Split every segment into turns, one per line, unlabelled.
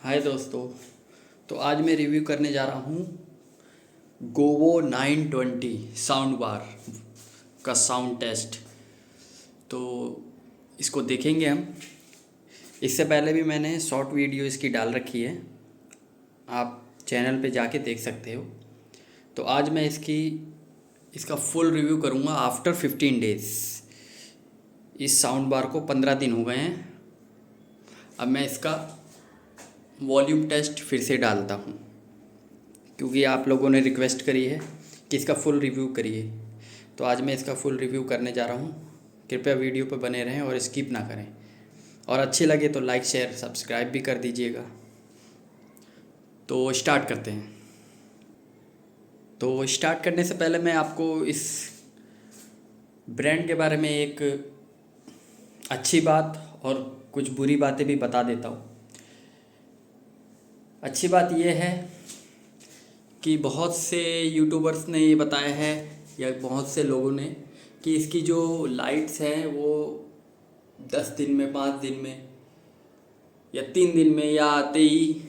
हाय दोस्तों। तो आज मैं रिव्यू करने जा रहा हूँ गोवो 920 साउंड बार का साउंड टेस्ट। तो इसको देखेंगे हम। इससे पहले भी मैंने शॉर्ट वीडियो इसकी डाल रखी है, आप चैनल पे जाके देख सकते हो। तो आज मैं इसका फुल रिव्यू करूँगा आफ्टर 15 डेज़। इस साउंड बार को 15 दिन हो गए हैं। अब मैं इसका वॉल्यूम टेस्ट फिर से डालता हूँ क्योंकि आप लोगों ने रिक्वेस्ट करी है कि इसका फुल रिव्यू करिए। तो आज मैं इसका फुल रिव्यू करने जा रहा हूँ। कृपया वीडियो पर बने रहें और स्किप ना करें, और अच्छी लगे तो लाइक शेयर सब्सक्राइब भी कर दीजिएगा। तो स्टार्ट करते हैं। तो स्टार्ट करने से पहले मैं आपको इस ब्रांड के बारे में एक अच्छी बात और कुछ बुरी बातें भी बता देता हूँ। अच्छी बात यह है कि बहुत से यूट्यूबर्स ने ये बताया है या बहुत से लोगों ने कि इसकी जो लाइट्स हैं वो 10 दिन में, 5 दिन में या 3 दिन में या आते ही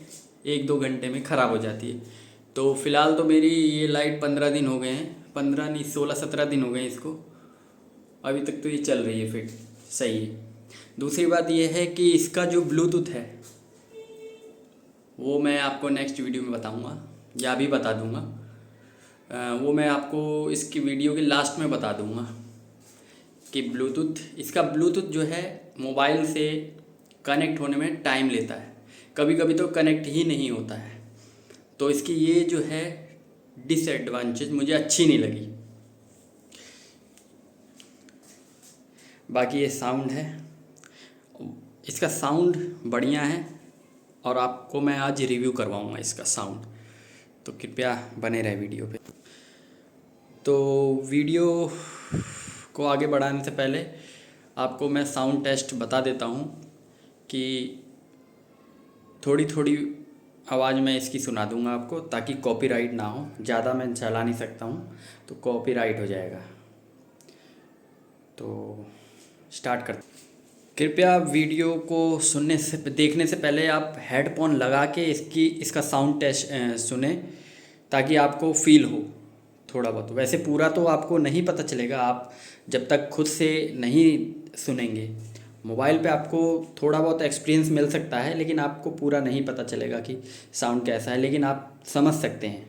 1-2 घंटे में ख़राब हो जाती है। तो फ़िलहाल तो मेरी ये लाइट 15 दिन हो गए हैं, 15 नहीं 16-17 दिन हो गए इसको, अभी तक तो ये चल रही है, फिट सही है। दूसरी बात ये है कि इसका जो ब्लूटूथ है वो मैं आपको नेक्स्ट वीडियो में बताऊंगा या भी बता दूंगा। वो मैं आपको इसकी वीडियो के लास्ट में बता दूंगा कि इसका ब्लूटूथ जो है मोबाइल से कनेक्ट होने में टाइम लेता है, कभी कभी तो कनेक्ट ही नहीं होता है। तो इसकी ये जो है डिसएडवांटेज मुझे अच्छी नहीं लगी। बाकी ये साउंड है, इसका साउंड बढ़िया है और आपको मैं आज रिव्यू करवाऊँगा इसका साउंड। तो कृपया बने रहे वीडियो पे। तो वीडियो को आगे बढ़ाने से पहले आपको मैं साउंड टेस्ट बता देता हूँ कि थोड़ी थोड़ी आवाज़ मैं इसकी सुना दूँगा आपको, ताकि कॉपीराइट ना हो। ज़्यादा मैं चला नहीं सकता हूँ तो कॉपीराइट हो जाएगा। तो स्टार्ट करते। कृपया वीडियो को देखने से पहले आप हेडफोन लगा के इसका साउंड टेस्ट सुने, ताकि आपको फील हो थोड़ा बहुत। वैसे पूरा तो आपको नहीं पता चलेगा आप जब तक खुद से नहीं सुनेंगे। मोबाइल पे आपको थोड़ा बहुत एक्सपीरियंस मिल सकता है, लेकिन आपको पूरा नहीं पता चलेगा कि साउंड कैसा है, लेकिन आप समझ सकते हैं।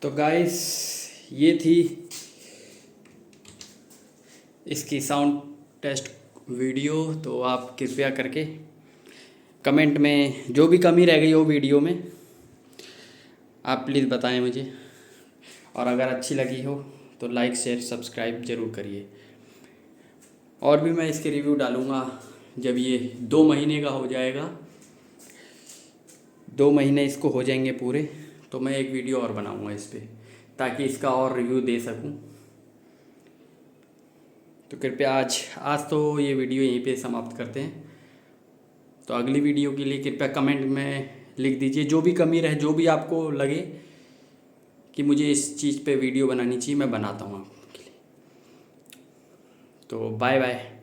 तो गाइस, ये थी इसकी साउंड टेस्ट वीडियो। तो आप कृपया करके कमेंट में जो भी कमी रह गई हो वीडियो में आप प्लीज़ बताएं मुझे, और अगर अच्छी लगी हो तो लाइक शेयर सब्सक्राइब ज़रूर करिए। और भी मैं इसके रिव्यू डालूँगा जब ये 2 महीने का हो जाएगा, 2 महीने इसको हो जाएंगे पूरे, तो मैं एक वीडियो और बनाऊँगा इस पर, ताकि इसका और रिव्यू दे सकूँ। तो कृपया आज तो ये वीडियो यहीं पे समाप्त करते हैं। तो अगली वीडियो के लिए कृपया कमेंट में लिख दीजिए, जो भी कमी रहे, जो भी आपको लगे कि मुझे इस चीज़ पे वीडियो बनानी चाहिए, मैं बनाता हूँ आपके लिए। तो बाय बाय।